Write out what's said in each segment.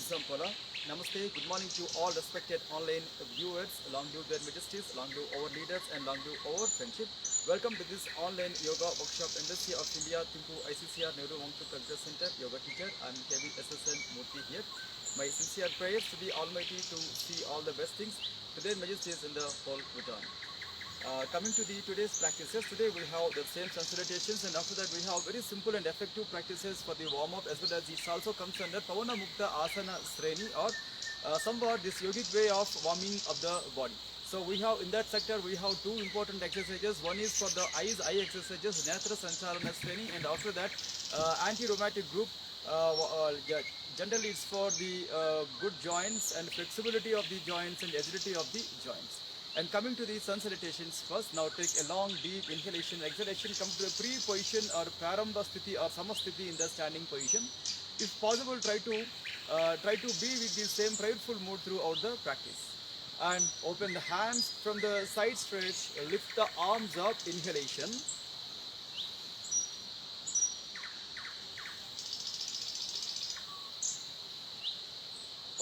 Sampola. Namaste, good morning to all respected online viewers, long live their majesties, long live our leaders and long live our friendship. Welcome to this online yoga workshop Embassy of India, Thimpu ICCR Nehru Wangchu Culture Center, yoga teacher. I am KB SSN Murthy here. My sincere prayers to the Almighty to see all the best things to their majesties in the whole Bhutan. Coming to the today's practices, today we have the same salutations, and after that we have very simple and effective practices for the warm-up, as well as this also comes under Pavana Mukta Asana Sreni, or somewhat this yogic way of warming of the body. So we have in that sector we have two important exercises. One is for the eye exercises, Netra Sancharana Sreni, and after that anti-rheumatic group. Generally it's for the good joints and flexibility of the joints and agility of the joints. And coming to the sun salutations first, now take a long deep inhalation, exhalation, come to a pre-position or prarambha sthiti or samasthiti in the standing position. If possible, try to be with the same prideful mood throughout the practice. And open the hands from the side stretch, lift the arms up, inhalation.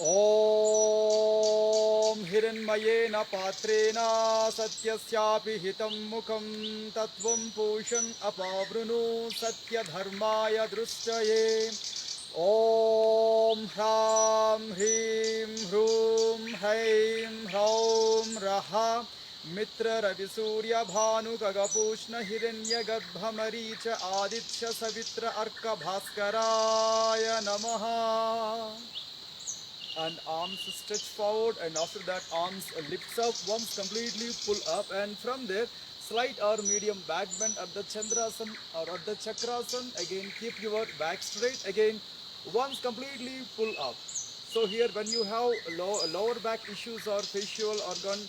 ॐ हिरण्मयेन पात्रेण सत्यस्यापि हितं मुखं तत्त्वं पूषन् अपावृणु सत्यधर्माय दृष्टये ॐ ह्रां ह्रीं ह्रूं हैं ह्रौं रः मित्ररविसूर्यभानुकगपूष्ण हिरण्यगर्भमरीच आदित्य सवित्र अर्कभास्कराय नमः. And arms stretch forward, and after that arms lifts up, once completely pull up, and from there slight or medium back bend at the Chandrasan or at the Chakrasan. Again keep your back straight, again once completely pull up. So here when you have lower back issues or facial organ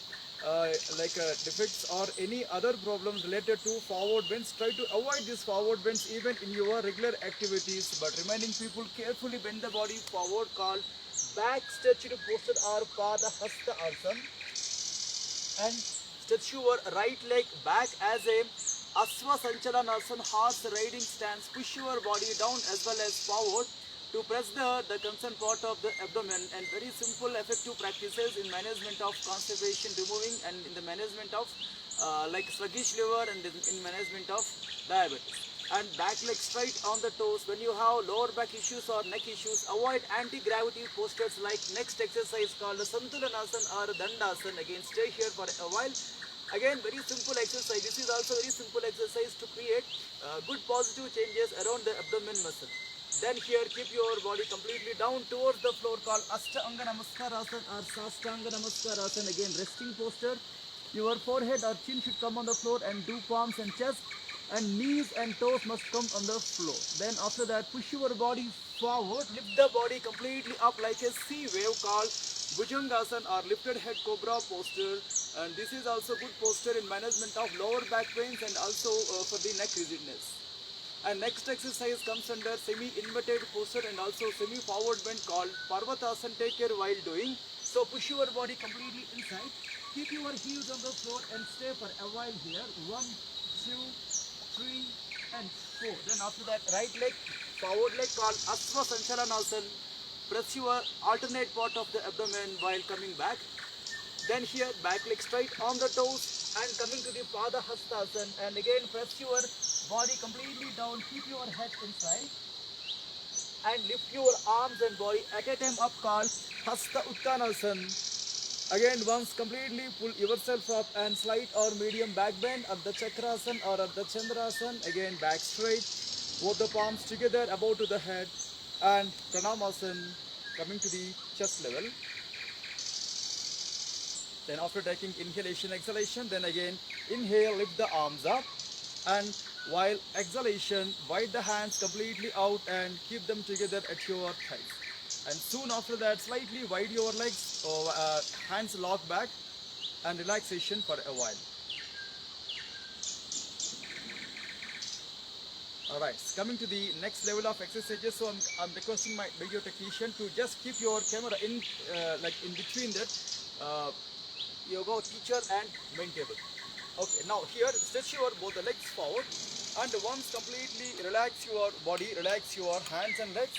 defects or any other problems related to forward bends, try to avoid these forward bends even in your regular activities, but remaining people carefully bend the body forward, called back stretched posture or Pada Hasta Asana, and stretch your right leg back as a Asva Sanchalanasana, horse riding stance. Push your body down as well as forward to press the concerned part of the abdomen, and very simple effective practices in management of constipation removing, and in the management of sluggish liver, and in management of diabetes. And back leg straight on the toes. When you have lower back issues or neck issues, avoid anti-gravity postures like next exercise called the Santulanasana or Dandasana. Again stay here for a while. Again very simple exercise. This is also very simple exercise to create good positive changes around the abdomen muscle. Then here keep your body completely down towards the floor, called Ashtanga Namaskarasana or Sastanga Namaskarasana. Again resting posture. Your forehead or chin should come on the floor, and do palms and chest, and knees and toes must come on the floor. Then after that push your body forward, lift the body completely up like a sea wave, called Bhujangasana or lifted head cobra posture. And this is also good posture in management of lower back pains and also for the neck rigidness. And next exercise comes under semi-inverted posture and also semi-forward bend, called Parvatasana. Take care while doing. So push your body completely inside. Keep your heels on the floor and stay for a while here. 1, 2, 3 and 4. Then after that right leg, forward leg, called Asva Sanchalanasana. Press your alternate part of the abdomen while coming back. Then here back leg straight on the toes and coming to the Pada Hastasana, and again press your body completely down, keep your head inside and lift your arms and body at a time up, called Hasta Uttanasana. Again once completely pull yourself up and slight or medium back bend at the Chakrasana or at the Chandrasana. Again back straight, both the palms together above to the head, and Pranamasana, coming to the chest level. Then after taking inhalation, exhalation, then again inhale, lift the arms up, and while exhalation, wide the hands completely out and keep them together at your thighs. And soon after that, slightly wide your legs, or hands lock back, and relaxation for a while. Alright, coming to the next level of exercises, so I'm requesting my video technician to just keep your camera in in between that yoga teacher and main table. Okay, now here stretch your both the legs forward, and once completely relax your body, relax your hands and legs.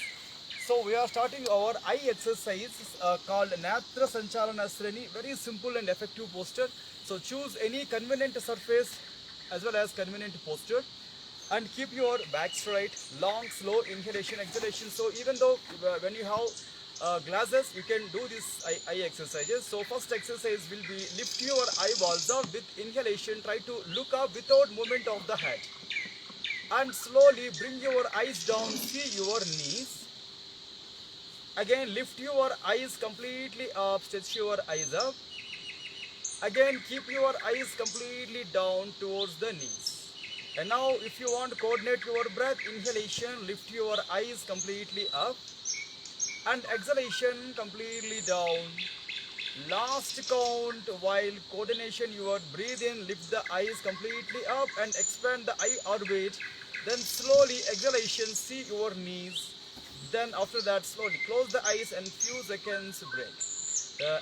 So we are starting our eye exercise called Natra Sanchalana Sreni. Very simple and effective posture. So choose any convenient surface as well as convenient posture and keep your back straight, long, slow inhalation, exhalation. So even though when you have glasses, you can do this eye exercises. So first exercise will be lift your eyeballs up with inhalation. Try to look up without movement of the head. And slowly bring your eyes down, see your knees. Again, lift your eyes completely up, stretch your eyes up. Again, keep your eyes completely down towards the knees. And now, if you want to coordinate your breath, inhalation, lift your eyes completely up. And exhalation, completely down. Last count, while coordination, your breathe in, lift the eyes completely up and expand the eye orbit. Then slowly, exhalation, see your knees. Then after that, slowly close the eyes and few seconds break.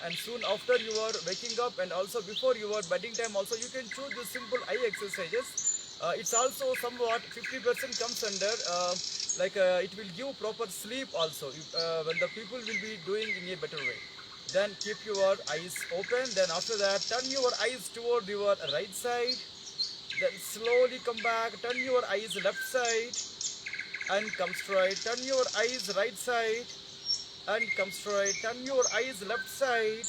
And soon after you are waking up and also before your bedding time also, you can choose the simple eye exercises. It's also somewhat 50% comes under it will give proper sleep also when the people will be doing in a better way. Then keep your eyes open. Then after that, turn your eyes toward your right side. Then slowly come back, turn your eyes left side and come straight. Turn your eyes right side and come straight. Turn your eyes left side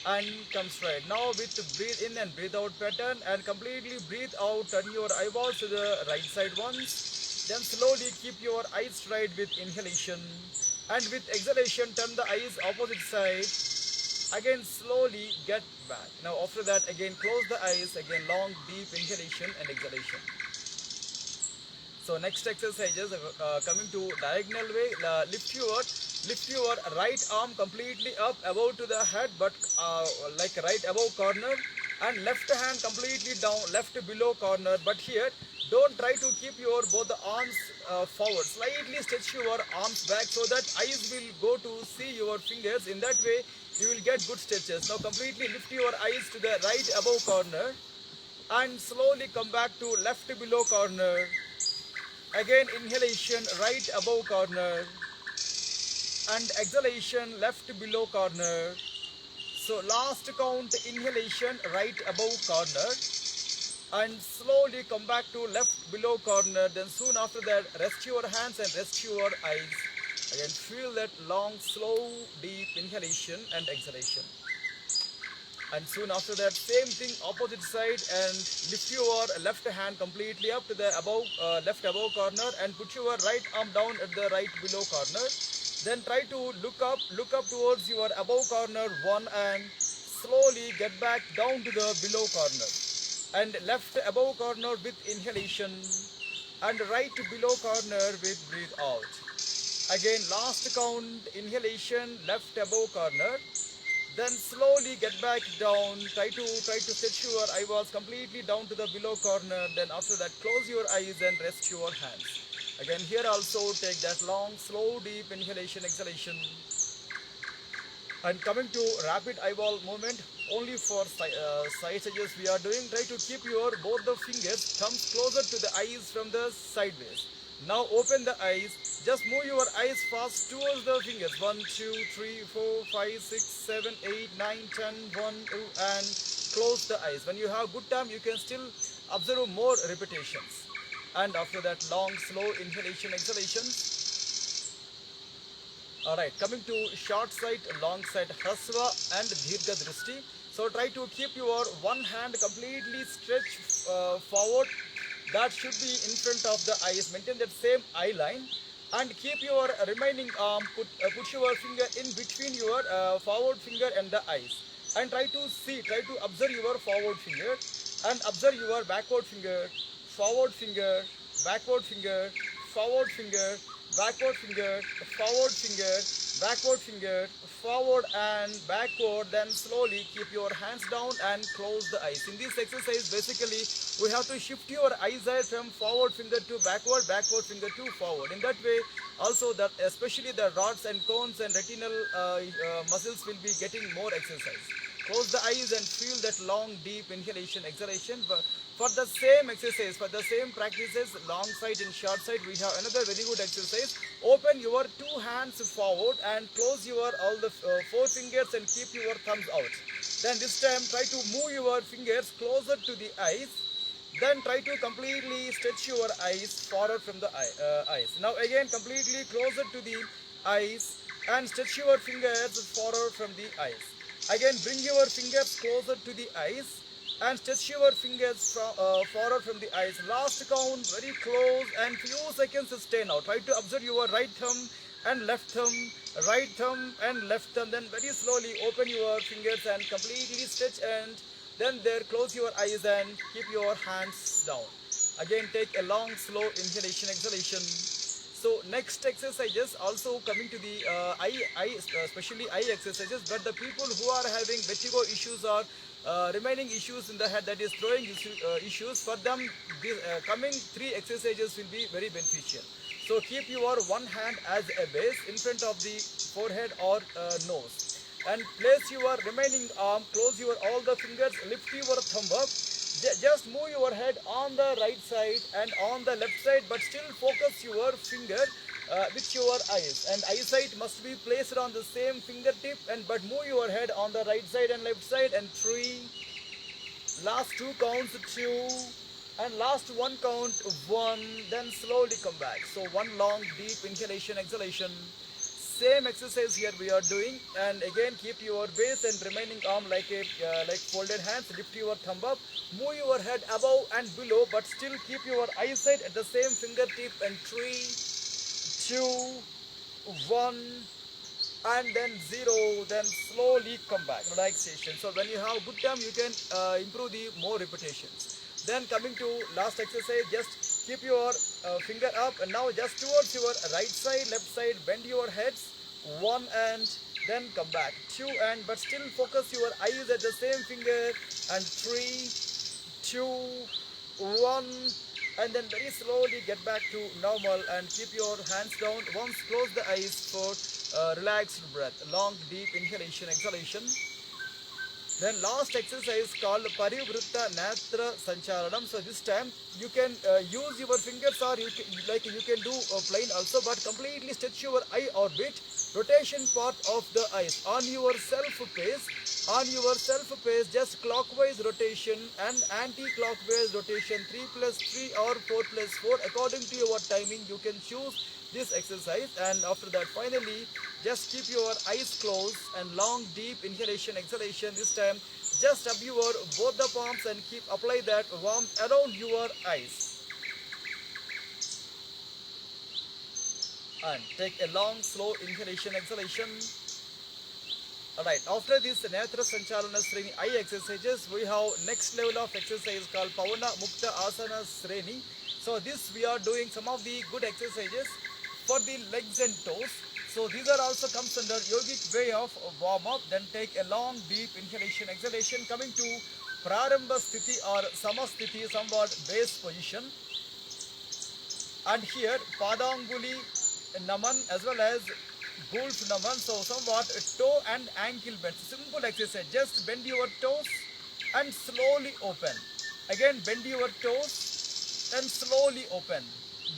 and come straight. Now with breathe in and breathe out pattern and completely breathe out. Turn your eyeballs to the right side once. Then slowly keep your eyes straight with inhalation. And with exhalation, turn the eyes opposite side. Again slowly get back. Now after that, again close the eyes. Again long deep inhalation and exhalation. So next exercises coming to diagonal way. Lift your right arm completely up above to the head, but like right above corner, and left hand completely down, left below corner. But here, don't try to keep your both the arms forward. Slightly stretch your arms back so that eyes will go to see your fingers. In that way, you will get good stretches. Now completely lift your eyes to the right above corner, and slowly come back to left below corner. Again inhalation right above corner and exhalation left below corner. So last count inhalation right above corner and slowly come back to left below corner. Then soon after that, rest your hands and rest your eyes. Again feel that long slow deep inhalation and exhalation. And soon after that, same thing opposite side, and lift your left hand completely up to the above left above corner and put your right arm down at the right below corner. Then try to look up towards your above corner one and slowly get back down to the below corner. And left above corner with inhalation and right below corner with breathe out. Again last count inhalation left above corner. Then slowly get back down. Try to stretch your eyeballs completely down to the below corner. Then after that, close your eyes and rest your hands. Again here also take that long, slow, deep inhalation, exhalation. And coming to rapid eyeball movement, only for side stretches we are doing. Try to keep your both the fingers, thumbs closer to the eyes from the sideways. Now open the eyes. Just move your eyes fast towards the fingers. 1, 2, 3, 4, 5, 6, 7, 8, 9, 10, 1, 2, and close the eyes. When you have good time, you can still observe more repetitions. And after that, long, slow inhalation, exhalations. Alright, coming to short side, long side, Hrasva and Dirgha Drishti. So try to keep your one hand completely stretched forward. That should be in front of the eyes. Maintain that same eye line. And keep your remaining arm, put your finger in between your forward finger and the eyes. And try to observe your forward finger and observe your backward finger, forward finger, backward finger, forward finger, backward finger, forward finger, backward finger, forward and backward. Then slowly keep your hands down and close the eyes. In this exercise, basically, we have to shift your eyesight from forward finger to backward finger to forward. In that way, also that especially the rods and cones and retinal muscles will be getting more exercise. Close the eyes and feel that long, deep inhalation, exhalation. For the same exercise, for the same practices, long side and short side, we have another very good exercise. Open your two hands forward and close your all the four fingers and keep your thumbs out. Then this time try to move your fingers closer to the eyes. Then try to completely stretch your eyes forward from the eyes. Now again completely closer to the eyes and stretch your fingers forward from the eyes. Again bring your fingers closer to the eyes and stretch your fingers forward from the eyes. Last count very close and few seconds stay now. Try to observe your right thumb and left thumb, right thumb and left thumb. Then very slowly open your fingers and completely stretch, and then there close your eyes and keep your hands down. Again take a long slow inhalation exhalation. So next exercises also coming to the especially eye exercises, but the people who are having vertigo issues or remaining issues in the head, that is throwing issues, for them these coming three exercises will be very beneficial. So keep your one hand as a base in front of the forehead or nose, and place your remaining arm, close your all the fingers, lift your thumb up. Just move your head on the right side and on the left side, but still focus your finger with your eyes, and eyesight must be placed on the same fingertip, and but move your head on the right side and left side. And 3, last 2 counts, 2, and last 1 count, 1. Then slowly come back. So one long deep inhalation exhalation. Same exercise here we are doing, and again keep your base and remaining arm like a like folded hands. Lift your thumb up, move your head above and below, but still keep your eyesight at the same fingertip. And 3, 2, 1, and then 0. Then slowly come back, relaxation. So when you have good time, you can improve the more repetitions. Then coming to last exercise, just keep your finger up, and now just towards your right side, left side, bend your heads, 1, and then come back, 2, and but still focus your eyes at the same finger. And 3, 2, 1, and then very slowly get back to normal and keep your hands down. Once close the eyes for relaxed breath, long deep inhalation exhalation. Then last exercise called Parivritta Natra Sancharanam. So this time you can use your fingers, or you can do plain also, but completely stretch your eye orbit, rotation part of the eyes on your self pace. On your self pace, just clockwise rotation and anti-clockwise rotation, 3 plus 3 or 4 plus 4 according to your timing. You can choose this exercise, and after that finally just keep your eyes closed and long deep inhalation exhalation. This time just rub your both the palms and keep apply that warmth around your eyes, and take a long slow inhalation exhalation. Alright, after this Netra Sanchalana Sreni eye exercises, we have next level of exercise called Pavana Mukta Asana Sreni. So this we are doing some of the good exercises for the legs and toes. So these are also comes under yogic way of warm up. Then take a long deep inhalation exhalation, coming to Prarambha Sthiti or Samasthiti, somewhat base position. And here Padanguli Naman as well as Gulf Naman. So somewhat toe and ankle bend. Simple exercise. Just bend your toes and slowly open. Again bend your toes and slowly open.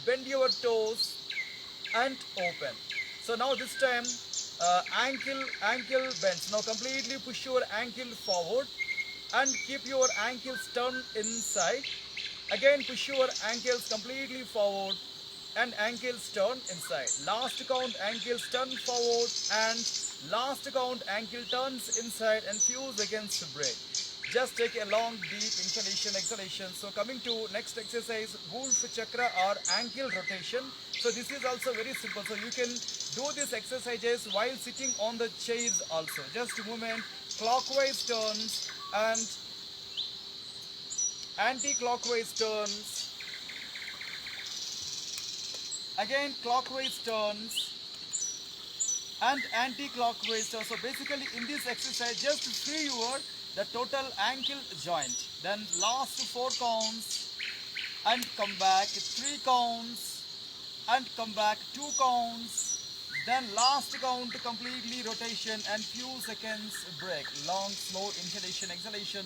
Bend your toes and open. So now this time ankle bends. Now completely push your ankle forward and keep your ankles turned inside. Again push your ankles completely forward and ankles turn inside. Last count ankles turn forward, and last count ankle turns inside, and few seconds to break. Just take a long deep inhalation exhalation. So coming to next exercise, Gulf Chakra or ankle rotation. So this is also very simple. So you can do these exercises while sitting on the chairs also. Just movement, clockwise turns and anti-clockwise turns. Again clockwise turns and anti-clockwise turns. So basically in this exercise, just free your the total ankle joint. Then last 4 counts and come back, 3 counts and come back, 2 counts, then last count completely rotation and few seconds break. Long slow inhalation exhalation.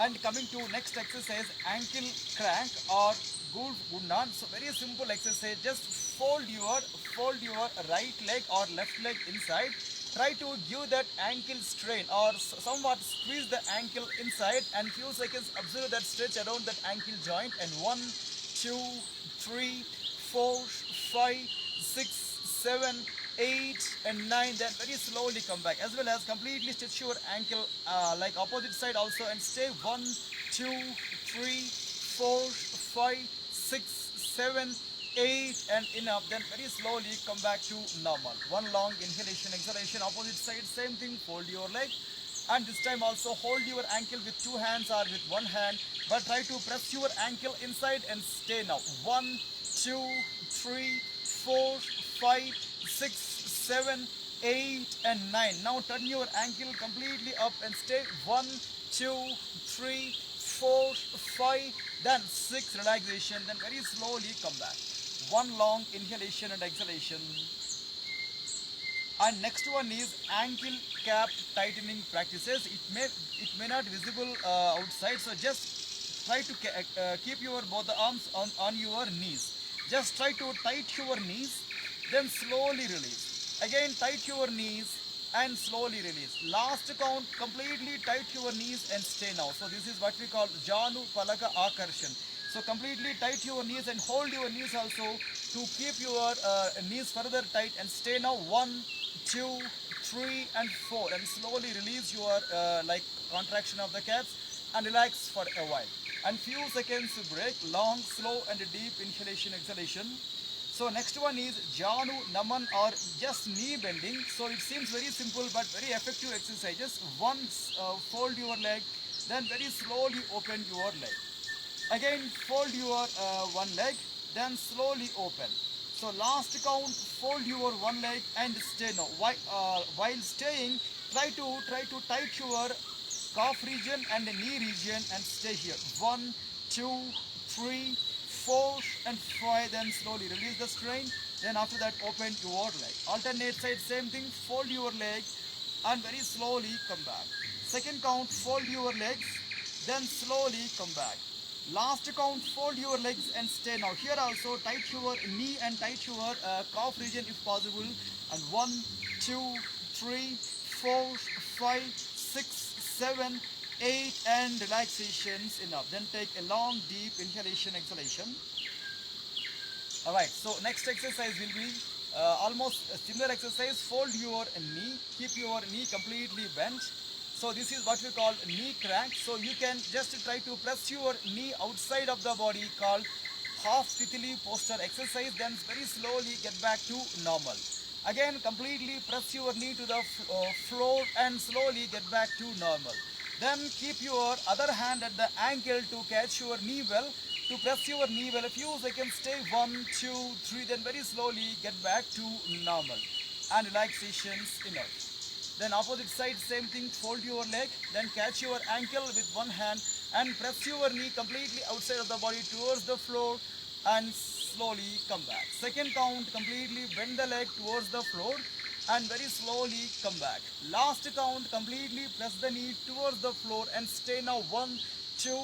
And coming to next exercise, ankle crank or gundan. So very simple exercise. Just fold your right leg or left leg inside. Try to give that ankle strain or somewhat squeeze the ankle inside, and few seconds observe that stretch around that ankle joint. And 1, 2, 3, 4, 5, 6, 7, 8 and 9. Then very slowly come back, as well as completely stretch your ankle like opposite side also, and stay 1, 2, 3, 4, 5, 6, 7, 8 and enough. Then very slowly come back to normal. One long inhalation, exhalation, opposite side, same thing. Fold your leg, and this time also hold your ankle with two hands or with one hand, but try to press your ankle inside and stay now. 1, 2, 3, 4, 5, 6, 7, 8 and 9. Now turn your ankle completely up and stay. 1, 2, 3, 4, 5, then 6 relaxation, then very slowly come back. One long inhalation and exhalation. And next one is ankle cap tightening practices. It may not visible outside, so just try to keep your both the arms on your knees. Just try to tight your knees, then slowly release. Again tight your knees and slowly release. Last count, completely tight your knees and stay now. So this is what we call Janu Palaka Akarshan. So completely tight your knees and hold your knees also to keep your knees further tight and stay now. 1, 2, 3 and 4, and slowly release your like contraction of the calves and relax for a while. And few seconds break, long, slow and deep inhalation, exhalation. So next one is Janu Naman or just knee bending. So it seems very simple but very effective exercises. Once fold your leg, then very slowly open your leg. Again fold your one leg, then slowly open. So last count, fold your one leg and stay now. While staying, try to tight your calf region and the knee region and stay here. 1, 2, 3, 4 and 5. Then slowly release the strain. Then after that open your leg. Alternate side, same thing. Fold your leg and very slowly come back. Second count, fold your legs, then slowly come back. Last count, fold your legs and stay now. Here also tight your knee and tight your calf region if possible. And 1, 2, 3, 4, 5, 6, 7, 8 and relaxations enough. Then take a long deep inhalation, exhalation. Alright, so next exercise will be almost a similar exercise. Fold your knee, keep your knee completely bent. So this is what we call knee crank. So you can just try to press your knee outside of the body, called half titili posture exercise. Then very slowly get back to normal. Again completely press your knee to the floor and slowly get back to normal. Then keep your other hand at the ankle to catch your knee well, to press your knee well. A few seconds stay. 1, 2, 3. Then very slowly get back to normal and relaxations enough. Then opposite side, same thing. Fold your leg, then catch your ankle with one hand and press your knee completely outside of the body towards the floor and slowly come back. Second count, completely bend the leg towards the floor and very slowly come back. Last count, completely press the knee towards the floor and stay now. 1, 2,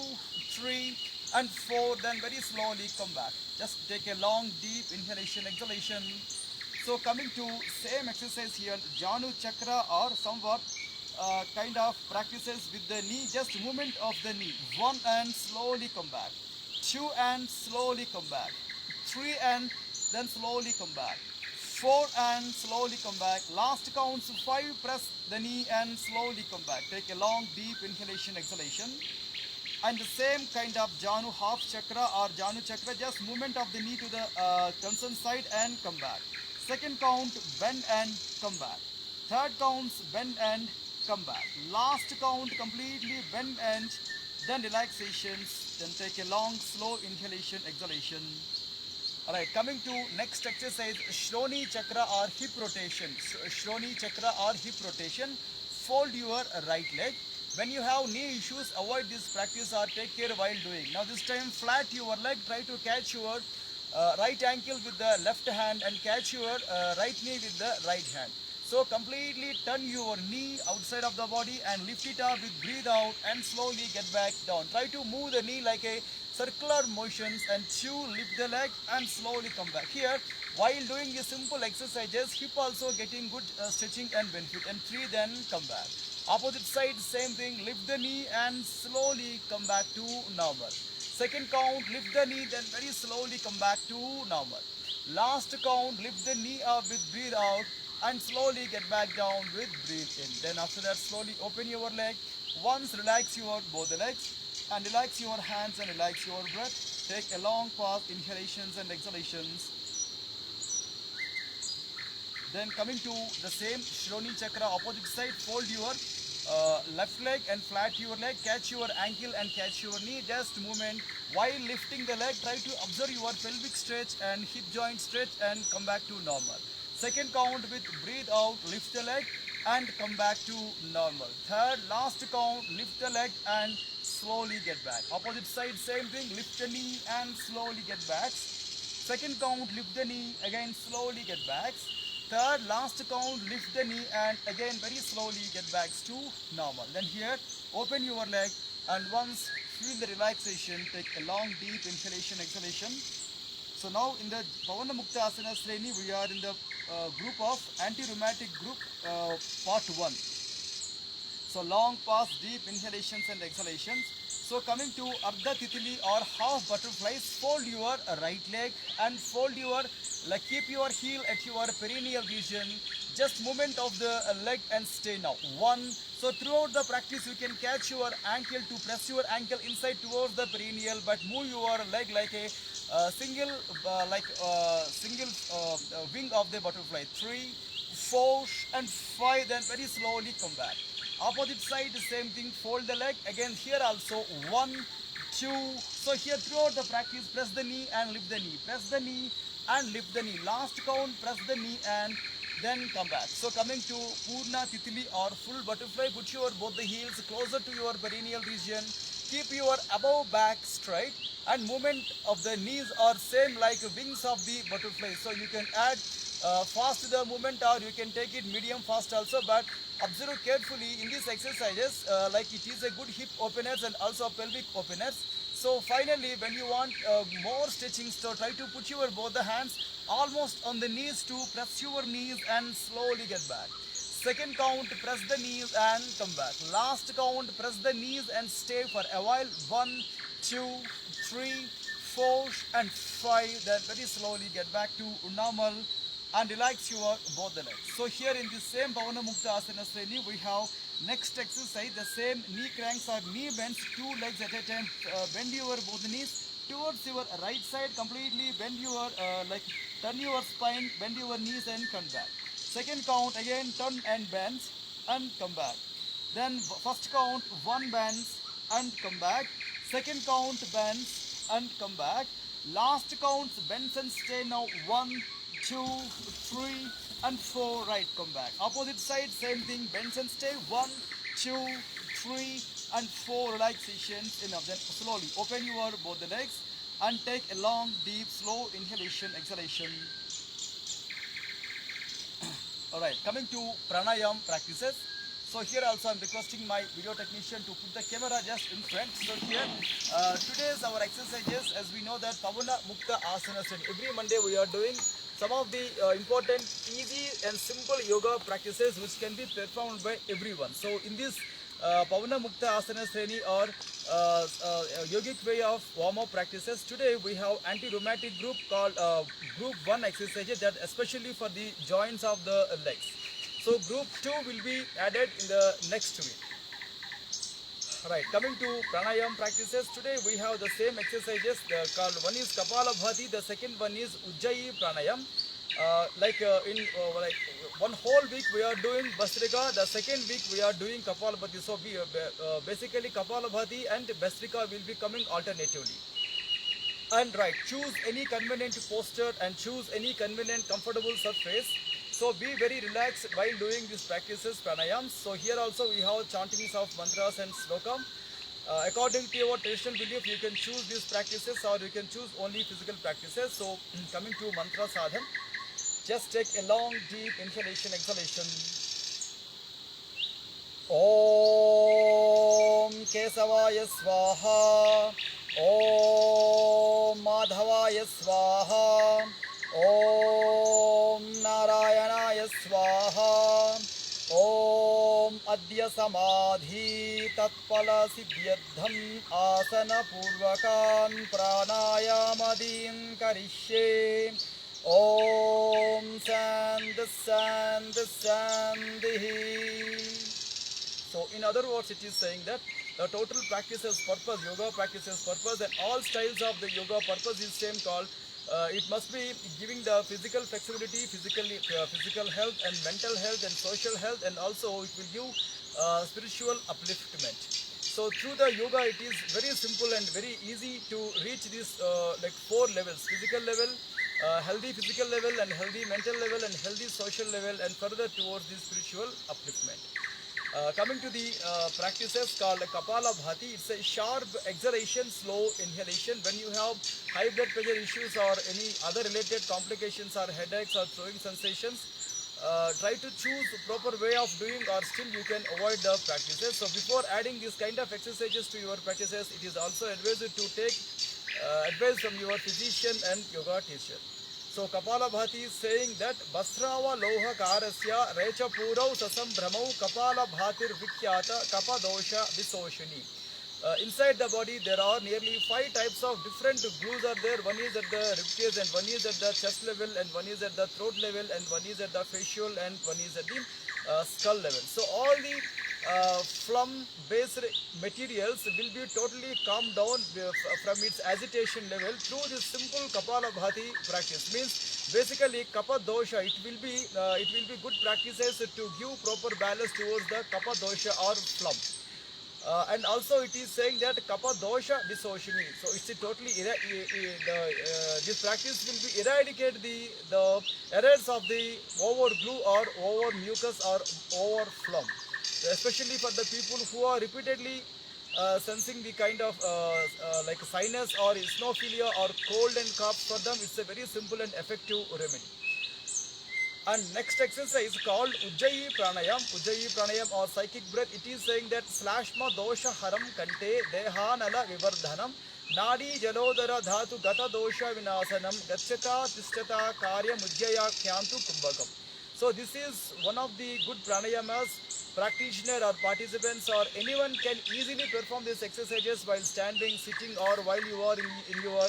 3 and 4. Then very slowly come back. Just take a long deep inhalation, exhalation. So coming to same exercise here, Janu Chakra or somewhat kind of practices with the knee, just movement of the knee. 1 and slowly come back. 2 and slowly come back. 3 and then slowly come back. 4 and slowly come back. Last counts 5, press the knee and slowly come back. Take a long deep inhalation, exhalation. And the same kind of Janu half chakra or Janu chakra, just movement of the knee to the concerned side and come back. Second count, bend and come back. Third counts, bend and come back. Last count, completely bend and then relaxations. Then take a long slow inhalation, exhalation. Alright, coming to next exercise, Shroni Chakra or hip rotation. Shroni Chakra or hip rotation. Fold your right leg. When you have knee issues, avoid this practice or take care while doing. Now this time flat your leg, try to catch your right ankle with the left hand and catch your right knee with the right hand. So completely turn your knee outside of the body and lift it up with breathe out and slowly get back down. Try to move the knee like a circular motions and lift the leg and slowly come back. Here, while doing the simple exercises, hip also getting good stretching and benefit. And 3, then come back. Opposite side, same thing, lift the knee and slowly come back to normal. Second count, lift the knee, then very slowly come back to normal. Last count, lift the knee up with breathe out and slowly get back down with breathe in. Then after that, slowly open your leg. Once relax your both the legs and relax your hands and relax your breath. Take a long pause, inhalations and exhalations. Then coming to the same Shironi Chakra, opposite side, fold your left leg and flat your leg, catch your ankle and catch your knee, just movement. While lifting the leg, try to observe your pelvic stretch and hip joint stretch and come back to normal. Second count with breathe out, lift the leg and come back to normal. Third, last count, lift the leg and slowly get back. Opposite side, same thing, lift the knee and slowly get back. Second count, lift the knee, again slowly get back. Third, last count, lift the knee and again very slowly get back to normal. Then here, open your leg and once feel the relaxation, take a long deep inhalation, exhalation. So now in the Pavana Mukta Asana Sreni, we are in the group of anti-rheumatic group part 1. So long pause, deep inhalations and exhalations. So coming to Ardha Titili or half butterflies, fold your right leg and fold your, like keep your heel at your perineal region. Just movement of the leg and stay now. 1. So throughout the practice you can catch your ankle to press your ankle inside towards the perineal, but move your leg like a single wing of the butterfly. 3, 4 and 5, then very slowly come back. Opposite side, same thing, fold the leg. Again here also 1, 2. So here throughout the practice, press the knee and lift the knee. Press the knee and lift the knee. Last count, press the knee and then come back. So coming to Purna Titili or full butterfly, put your both the heels closer to your perineal region. Keep your above back straight and movement of the knees are same like wings of the butterfly. So you can add fast the movement or you can take it medium fast also, but observe carefully in these exercises like it is a good hip openers and also pelvic openers. So finally when you want more stretching, so try to put your both the hands almost on the knees to press your knees and slowly get back. Second count, press the knees and come back. Last count, press the knees and stay for a while. 1, 2, 3, 4 and 5. Then very slowly get back to normal and relax your both the legs. So here in this same Pavana Mukta Asana Sreni, we have next exercise, the same knee cranks or knee bends, 2 legs at a time. Bend your both knees towards your right side, completely bend your, turn your spine, bend your knees and come back. Second count, again turn and bends and come back. Then first count, 1 bends and come back. Second count, bends and come back. Last count, bends and stay now. 1, 2, 3 and 4, right, come back. Opposite side, same thing, bends and stay. 1, 2, 3 and 4 relaxations. Enough. Then slowly open your both the legs and take a long, deep, slow inhalation, exhalation. Alright, coming to pranayam practices. So here also I'm requesting my video technician to put the camera just in front. So here, today's our exercises, as we know that Pavana Mukta Asanas, and every Monday we are doing some of the important, easy and simple yoga practices which can be performed by everyone. So in this Pavana Mukta Asana Sreni or yogic way of warm-up practices, today we have anti-rheumatic group called group 1 exercises that especially for the joints of the legs. So group 2 will be added in the next week. Right, coming to pranayam practices, today we have the same exercises called, one is Kapalabhati, the second one is Ujjayi pranayam. Like one whole week we are doing Bhastrika, the second week we are doing Kapalabhati. So basically Kapalabhati and Bhastrika will be coming alternatively. And right, choose any convenient posture and choose any convenient comfortable surface. So be very relaxed while doing these practices, pranayams. So here also we have chantings of mantras and slokam. According to your traditional belief, you can choose these practices or you can choose only physical practices. So coming to mantra sadhan, Just take a long deep inhalation, exhalation. Om Kesavaya Swaha. Om Madhavaya Swaha. Om Narayanaya Swaha. Om Adya Samadhi Tatpala Siddhyadham Asana Purvakan Pranayamadin Karishye. Om Sandhi Sandhi Sandhi. So in other words, it is saying that the total practice's purpose, yoga practice's purpose, and all styles of the yoga purpose is same called. It must be giving the physical flexibility, physical health, and mental health, and social health, and also it will give spiritual upliftment. So through the yoga, it is very simple and very easy to reach these like 4 levels: physical level, healthy physical level, and healthy mental level, and healthy social level, and further towards the spiritual upliftment. Coming to the practices called Kapala Bhati, it's a sharp exhalation, slow inhalation. When you have high blood pressure issues or any other related complications or headaches or throwing sensations, try to choose proper way of doing, or still you can avoid the practices. So before adding these kind of exercises to your practices, it is also advised to take advice from your physician and yoga teacher. So Kapala Bhati is saying that Basrava Loha Karasya Recha Purau Sasam Brahmau Kapala Bhatir Vikyata Kapa Dosha Visoshini. Inside the body there are nearly 5 types of different glues are there. One is at the ribcage, and one is at the chest level, and one is at the throat level, and one is at the facial, and one is at the skull level. So all the phlegm based materials will be totally calmed down from its agitation level through this simple Kapala Bhati practice. Means basically Kapha dosha, it will be good practices to give proper balance towards the Kapha dosha or phlegm. And also it is saying that Kapha dosha disoshini. So it's a totally this practice will be eradicate the errors of the over glue or over mucus or over phlegm, especially for the people who are repeatedly sensing the kind of like sinus or eosinophilia or cold and cough. For them it's a very simple and effective remedy. And next exercise called Ujjayi Pranayam. Ujjayi Pranayam or psychic breath. It is saying that Slashma Dosha Haram Kante Dehanala Vivardhanam Nadi Jalodara Dhatu Gata Dosha Vinasanam Gachata Tishtata Karya Mujjaya Kyantu Kumbhakam. So this is one of the good pranayamas. Practitioner or participants or anyone can easily perform these exercises while standing, sitting, or while you are in your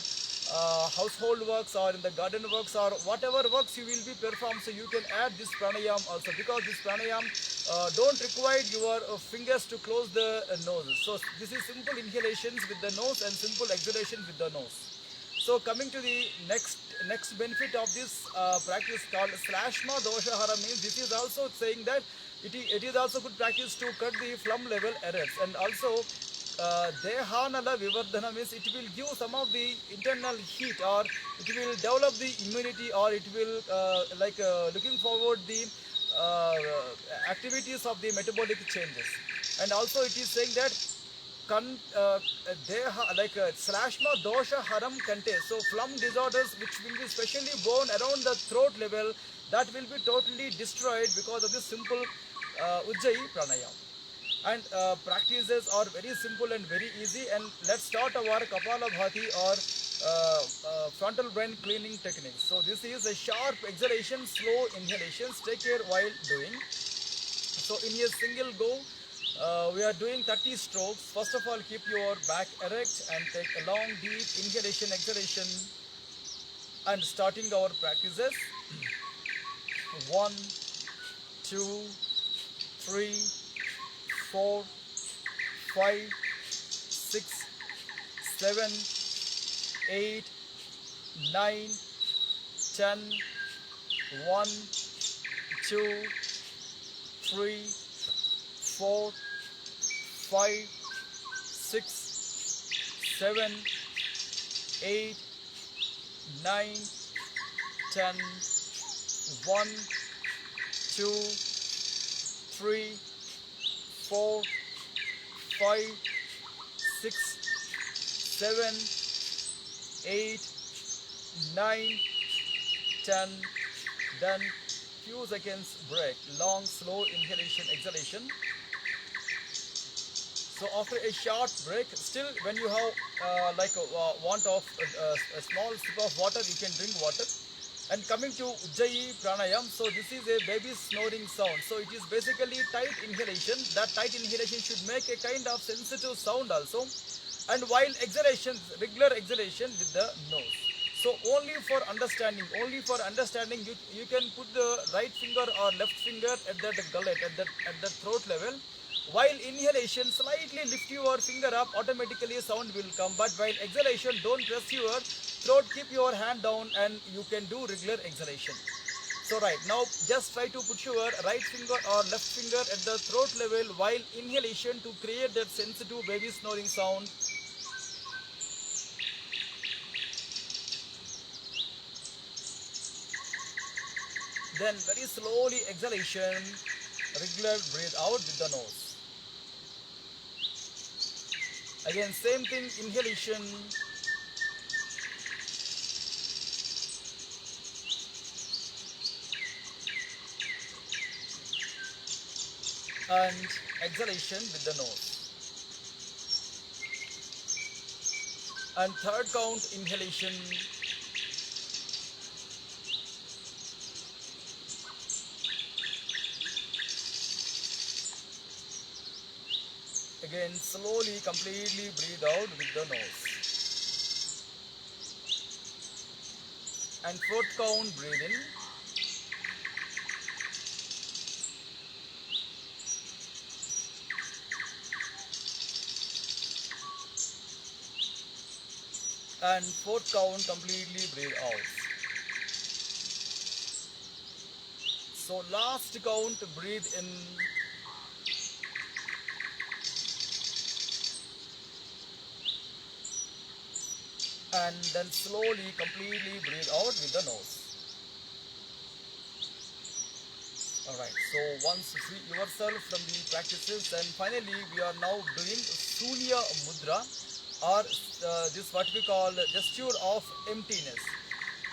household works or in the garden works or whatever works you will be performed. So you can add this pranayam also, because this pranayam don't require your fingers to close the nose. So this is simple inhalations with the nose and simple exhalations with the nose. So coming to the next benefit of this practice called Slashma Doshahara, means this is also saying that it is also good practice to cut the phlegm level errors, and also Dehanala Vivardhana means it will give some of the internal heat, or it will develop the immunity, or it will looking forward the activities of the metabolic changes. And also it is saying that Slashma Dosha Haram Kante. So phlegm disorders which will be specially born around the throat level, that will be totally destroyed because of this simple Ujjayi Pranayam. And practices are very simple and very easy. And let's start our Kapala Bhati or frontal brain cleaning techniques. So this is a sharp exhalation, slow inhalations. Take care while doing. So in a single go, we are doing 30 strokes. First of all, keep your back erect and take a long deep inhalation, exhalation, and starting our practices. 1, 2, 3, 4, 5, 6, 7, 8, 9, 10, 1, 2, 3, 4, 5, 6, 7, 8, 9, 10, 1, 2, 3, 4, 5, 6, 7, 8, 9, 10, then few seconds break, long slow inhalation exhalation. So after a short break, still when you have want of a small sip of water, you can drink water. And coming to Ujjayi Pranayam, so this is a baby snoring sound. So it is basically tight inhalation. That tight inhalation should make a kind of sensitive sound also. And while exhalation, regular exhalation with the nose. So only for understanding, you can put the right finger or left finger at that gullet, at the throat level. While inhalation, slightly lift your finger up, automatically sound will come. But while exhalation, don't press your throat, keep your hand down and you can do regular exhalation. So right, now just try to put your right finger or left finger at the throat level while inhalation to create that sensitive baby snoring sound. Then very slowly exhalation, regular breathe out with the nose. Again same thing, inhalation, and exhalation with the nose. And third count, inhalation, again slowly completely breathe out with the nose. And fourth count, breathe in, and fourth count completely breathe out. So last count, breathe in, and then slowly completely breathe out with the nose. Alright, so once free yourself from the practices, and finally we are now doing Sunya Mudra, or this what we call gesture of emptiness,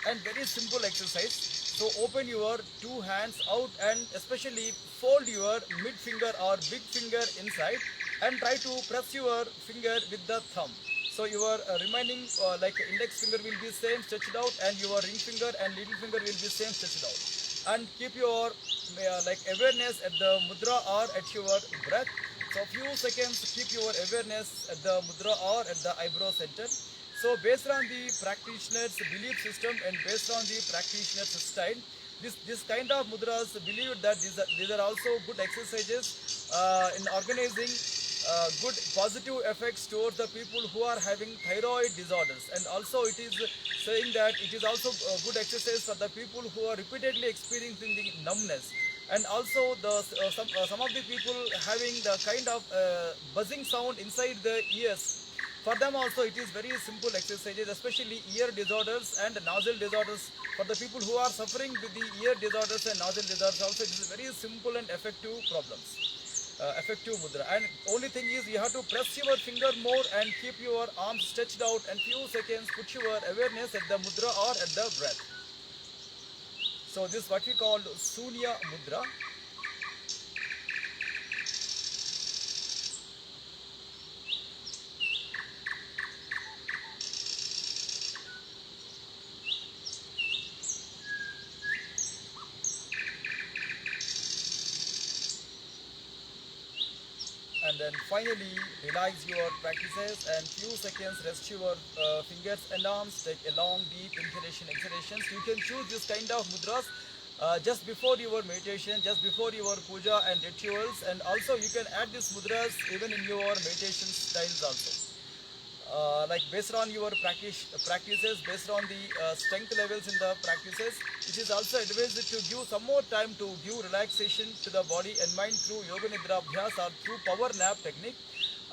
and very simple exercise. So open your two hands out and especially fold your mid finger or big finger inside and try to press your finger with the thumb. So your remaining like index finger will be same stretched out, and your ring finger and little finger will be same stretched out. And keep your like awareness at the mudra or at your breath. So few seconds keep your awareness at the mudra or at the eyebrow center. So based on the practitioner's belief system and based on the practitioner's style, this kind of mudras believe that these are also good exercises in organizing good positive effects towards the people who are having thyroid disorders. And also it is saying that it is also a good exercise for the people who are repeatedly experiencing the numbness, and also the some of the people having the kind of buzzing sound inside the ears. For them also it is very simple exercises, especially ear disorders and nostril disorders. For the people who are suffering with the ear disorders and nostril disorders also, it is very simple and effective problems. Effective mudra. And only thing is you have to press your finger more and keep your arms stretched out, and few seconds put your awareness at the mudra or at the breath. So this is what we call Sunya Mudra. And then finally relax your practices and few seconds rest your fingers and arms, take a long deep inhalation exhalations. You can choose this kind of mudras just before your meditation, just before your puja and rituals, and also you can add these mudras even in your meditation styles also. Like based on your practices, based on the strength levels in the practices, it is also advised to give some more time to give relaxation to the body and mind through yoga nidra abhyas or through power nap technique.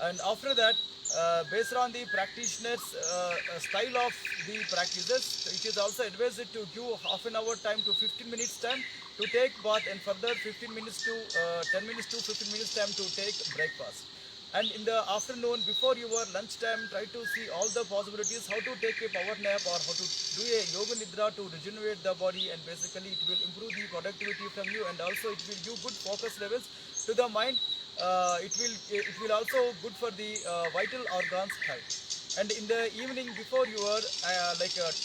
And after that, based on the practitioner's style of the practices, it is also advised to give half an hour time to 15 minutes time to take bath, and further 15 minutes to 10 minutes to 15 minutes time to take breakfast. And in the afternoon, before your lunchtime, try to see all the possibilities how to take a power nap or how to do a yoga nidra to regenerate the body, and basically it will improve the productivity from you, and also it will give good focus levels to the mind. It will also good for the vital organs health. And in the evening before your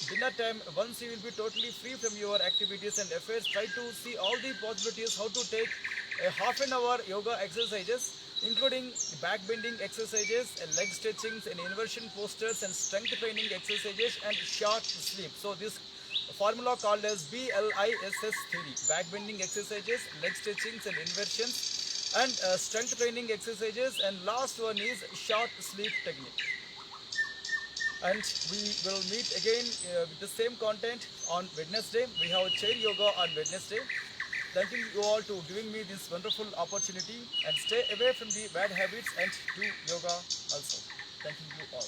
dinner time, once you will be totally free from your activities and affairs, try to see all the possibilities how to take a half an hour yoga exercises, including back bending exercises, leg stretchings and inversion postures and strength training exercises and short sleep. So this formula called as BLISS theory: back bending exercises, leg stretchings and inversions, and strength training exercises, and last one is short sleep technique. And we will meet again with the same content on Wednesday. We have chair yoga on Wednesday. Thanking you all to giving me this wonderful opportunity, and stay away from the bad habits and do yoga also. Thanking you all.